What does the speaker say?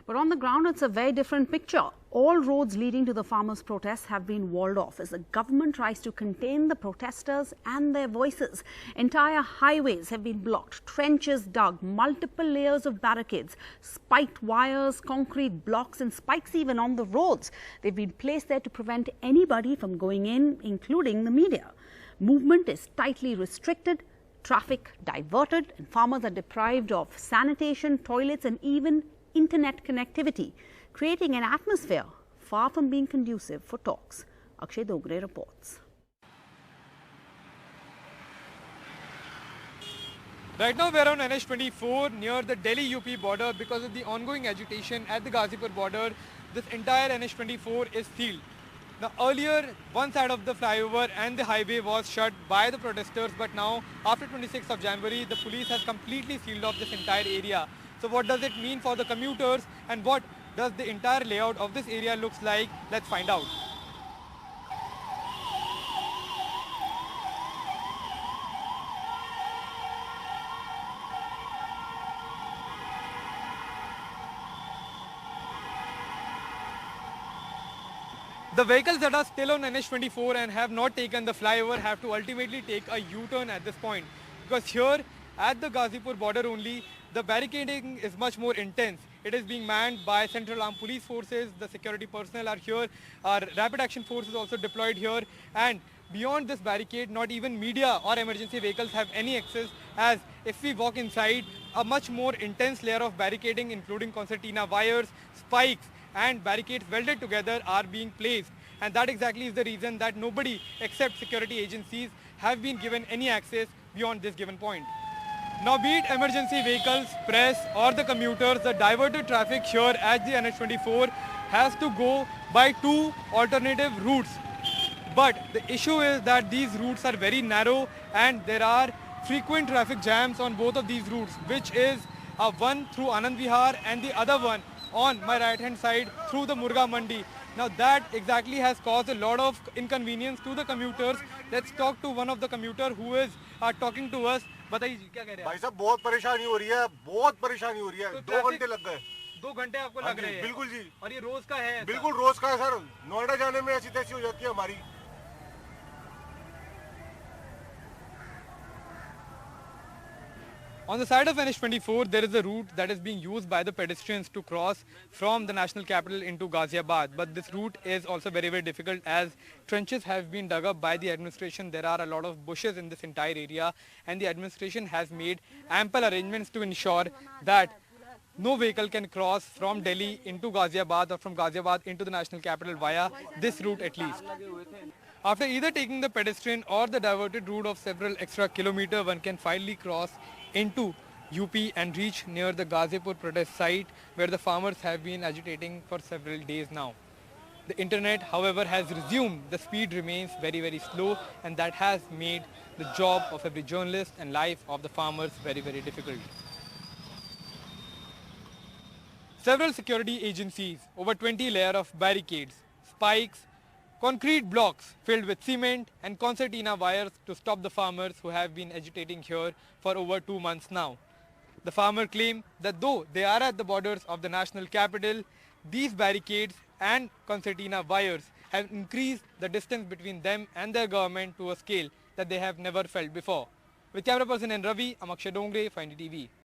But on the ground, it's a very different picture. All roads leading to the farmers' protests have been walled off as the government tries to contain the protesters and their voices. Entire highways have been blocked, trenches dug, multiple layers of barricades, spiked wires, concrete blocks and spikes even on the roads. They've been placed there to prevent anybody from going in, including the media. Movement is tightly restricted, traffic diverted, and farmers are deprived of sanitation, toilets and even internet connectivity, creating an atmosphere far from being conducive for talks. Akshay Dogre reports. Right now we are on NH24 near the Delhi-UP border. Because of the ongoing agitation at the Ghazipur border, this entire NH24 is sealed. Now earlier, one side of the flyover and the highway was shut by the protesters, but now after 26th of January, the police has completely sealed off this entire area. So what does it mean for the commuters and what does the entire layout of this area looks like? Let's find out. The vehicles that are still on NH24 and have not taken the flyover have to ultimately take a U-turn at this point, because here at the Ghazipur border only, the barricading is much more intense. It is being manned by Central Armed Police Forces, the security personnel are here, our rapid action force is also deployed here, and beyond this barricade, not even media or emergency vehicles have any access, as if we walk inside, a much more intense layer of barricading including concertina wires, spikes and barricades welded together are being placed. And that exactly is the reason that nobody except security agencies have been given any access beyond this given point. Now be it emergency vehicles, press or the commuters, the diverted traffic here at the NH24 has to go by two alternative routes. But the issue is that these routes are very narrow and there are frequent traffic jams on both of these routes, which is one through Anand Vihar and the other one on my right hand side through the Murga Mandi. Now that exactly has caused a lot of inconvenience to the commuters. Let's talk to one of the commuter who is talking to us. बताइए जी क्या कह रहे हैं? भाई साहब बहुत परेशानी हो रही है, बहुत परेशानी हो रही है। 2 घंटे लग गए। 2 घंटे आपको लग रहे हैं? बिल्कुल जी। और ये रोज का है? बिल्कुल रोज का है सर। नोएडा जाने में ऐसी तैसी हो जाती है हमारी। On the side of NH24, there is a route that is being used by the pedestrians to cross from the national capital into Ghaziabad. But this route is also very, very difficult as trenches have been dug up by the administration. There are a lot of bushes in this entire area and the administration has made ample arrangements to ensure that no vehicle can cross from Delhi into Ghaziabad or from Ghaziabad into the national capital via this route at least. After either taking the pedestrian or the diverted route of several extra kilometers, one can finally cross into UP and reach near the Ghazipur protest site where the farmers have been agitating for several days now. The internet, however, has resumed. The speed remains very, very slow and that has made the job of every journalist and life of the farmers very, very difficult. Several security agencies, over 20 layers of barricades, spikes, concrete blocks filled with cement and concertina wires to stop the farmers who have been agitating here for over 2 months now. The farmers claim that though they are at the borders of the national capital, these barricades and concertina wires have increased the distance between them and their government to a scale that they have never felt before. With camera person N. Ravi, I'm Akshay Dongre for NDTV.